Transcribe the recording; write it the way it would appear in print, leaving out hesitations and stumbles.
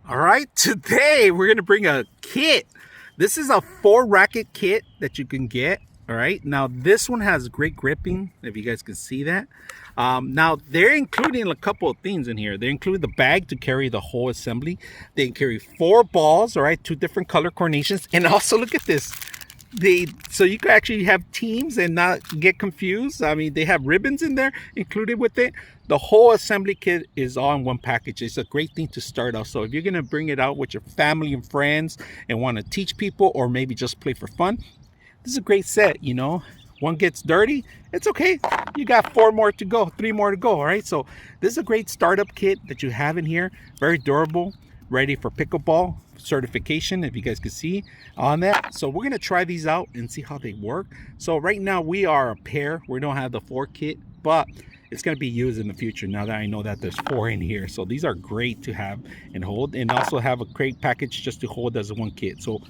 All right, today we're gonna bring a kit. This is a 4 racket kit that you can get. All right, now this one has great gripping, if you guys can see that. Now they're including a couple of things in here. They include the bag to carry the whole assembly. They carry 4 balls, all right, 2 different color coordinations, and also look at this. So you can actually have teams and not get confused. I mean, they have ribbons in there included with it. The whole assembly kit is all in one package. It's a great thing to start off. So if you're gonna bring it out with your family and friends and want to teach people, or maybe just play for fun, this is a great set. One gets dirty, it's okay. You got 4 more to go, 3 more to go. All right, so this is a great startup kit that you have in here. Very durable, ready for pickleball certification, if you guys can see on that. So we're gonna try these out and see how they work. So right now we are a pair. We don't have the 4 kit, but it's going to be used in the future now that I know that there's 4 in here. So these are great to have and hold, and also have a great package just to hold as a 1 kit. So